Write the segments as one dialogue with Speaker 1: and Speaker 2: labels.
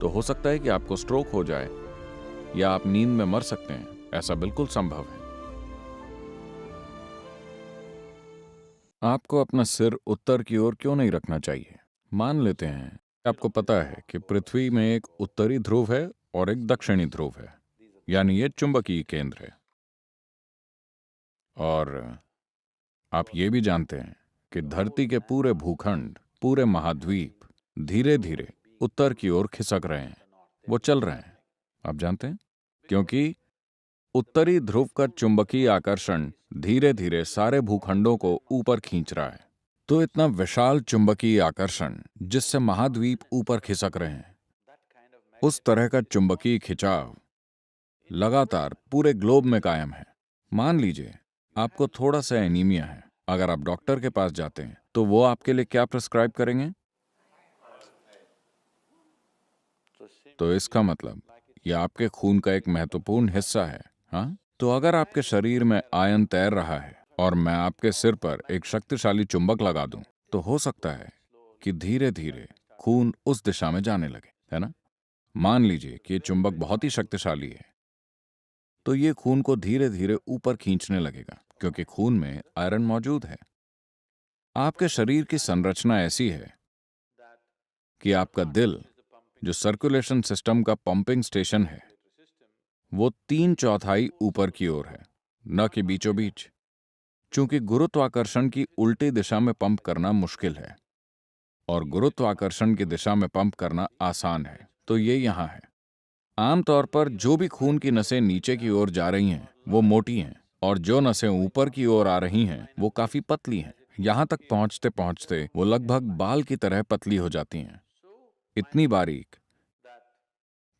Speaker 1: तो हो सकता है कि आपको स्ट्रोक हो जाए या आप नींद में मर सकते हैं। ऐसा बिल्कुल संभव है। आपको अपना सिर उत्तर की ओर क्यों नहीं रखना चाहिए? मान लेते हैं आपको पता है कि पृथ्वी में एक उत्तरी ध्रुव है और एक दक्षिणी ध्रुव है, यानी ये चुंबकीय केंद्र है। और आप ये भी जानते हैं कि धरती के पूरे भूखंड, पूरे महाद्वीप धीरे धीरे उत्तर की ओर खिसक रहे हैं। वो चल रहे हैं। आप जानते हैं क्योंकि उत्तरी ध्रुव का चुंबकीय आकर्षण धीरे धीरे सारे भूखंडों को ऊपर खींच रहा है। तो इतना विशाल चुंबकीय आकर्षण जिससे महाद्वीप ऊपर खिसक रहे हैं, उस तरह का चुंबकीय खिंचाव लगातार पूरे ग्लोब में कायम है। मान लीजिए आपको थोड़ा सा एनीमिया है। अगर आप डॉक्टर के पास जाते हैं तो वो आपके लिए क्या प्रिस्क्राइब करेंगे? तो इसका मतलब यह आपके खून का एक महत्वपूर्ण हिस्सा है। हाँ, तो अगर आपके शरीर में आयन तैर रहा है और मैं आपके सिर पर एक शक्तिशाली चुंबक लगा दूं, तो हो सकता है कि धीरे धीरे खून उस दिशा में जाने लगे, है ना? मान लीजिए कि ये चुंबक बहुत ही शक्तिशाली है, तो ये खून को धीरे धीरे ऊपर खींचने लगेगा क्योंकि खून में आयरन मौजूद है। आपके शरीर की संरचना ऐसी है कि आपका दिल, जो सर्कुलेशन सिस्टम का पंपिंग स्टेशन है, वो 3/4 ऊपर की ओर है, न कि बीचों बीच। चूंकि गुरुत्वाकर्षण की उल्टी दिशा में पंप करना मुश्किल है और गुरुत्वाकर्षण की दिशा में पंप करना आसान है, तो ये यहां है। आमतौर पर जो भी खून की नसें नीचे की ओर जा रही हैं वो मोटी हैं और जो नसें ऊपर की ओर आ रही हैं वो काफी पतली हैं। यहां तक पहुंचते पहुंचते वो लगभग बाल की तरह पतली हो जाती हैं, इतनी बारीक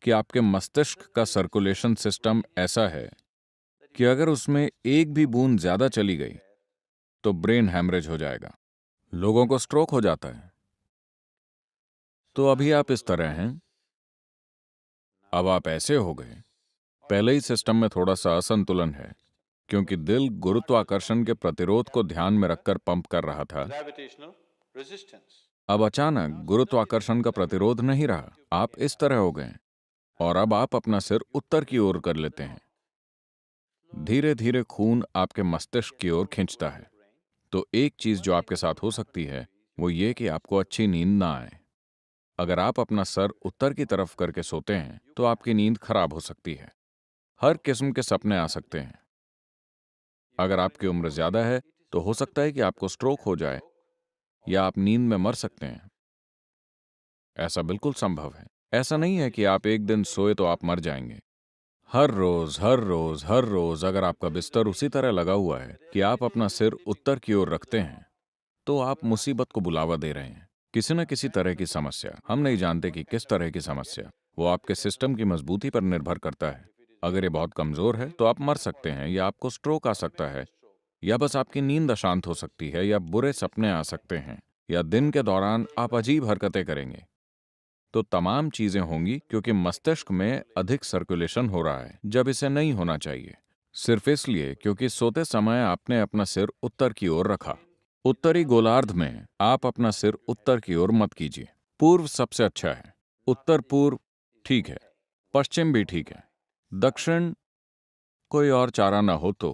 Speaker 1: कि आपके मस्तिष्क का सर्कुलेशन सिस्टम ऐसा है कि अगर उसमें एक भी बूंद ज्यादा चली गई तो ब्रेन हैमरेज हो जाएगा। लोगों को स्ट्रोक हो जाता है। तो अभी आप इस तरह हैं, अब आप ऐसे हो गए। पहले ही सिस्टम में थोड़ा सा असंतुलन है क्योंकि दिल गुरुत्वाकर्षण के प्रतिरोध को ध्यान में रखकर पंप कर रहा था। अब अचानक गुरुत्वाकर्षण का प्रतिरोध नहीं रहा, आप इस तरह हो गए और अब आप अपना सिर उत्तर की ओर कर लेते हैं। धीरे धीरे खून आपके मस्तिष्क की ओर खींचता है। तो एक चीज जो आपके साथ हो सकती है वो ये कि आपको अच्छी नींद ना आए। अगर आप अपना सर उत्तर की तरफ करके सोते हैं तो आपकी नींद खराब हो सकती है। हर किस्म के सपने आ सकते हैं। अगर आपकी उम्र ज्यादा है तो हो सकता है कि आपको स्ट्रोक हो जाए या आप नींद में मर सकते हैं। ऐसा बिल्कुल संभव है। ऐसा नहीं है कि आप एक दिन सोए तो आप मर जाएंगे। हर रोज हर रोज हर रोज अगर आपका बिस्तर उसी तरह लगा हुआ है कि आप अपना सिर उत्तर की ओर रखते हैं तो आप मुसीबत को बुलावा दे रहे हैं। किसी न किसी तरह की समस्या, हम नहीं जानते कि किस तरह की समस्या, वो आपके सिस्टम की मजबूती पर निर्भर करता है। अगर ये बहुत कमजोर है तो आप मर सकते हैं या आपको स्ट्रोक आ सकता है या बस आपकी नींद अशांत हो सकती है या बुरे सपने आ सकते हैं या दिन के दौरान आप अजीब हरकतें करेंगे। तो तमाम चीजें होंगी क्योंकि मस्तिष्क में अधिक सर्कुलेशन हो रहा है जब इसे नहीं होना चाहिए, सिर्फ इसलिए क्योंकि सोते समय आपने अपना सिर उत्तर की ओर रखा। उत्तरी गोलार्ध में आप अपना सिर उत्तर की ओर मत कीजिए। पूर्व सबसे अच्छा है, उत्तर पूर्व ठीक है, पश्चिम भी ठीक है, दक्षिण कोई और चारा न हो तो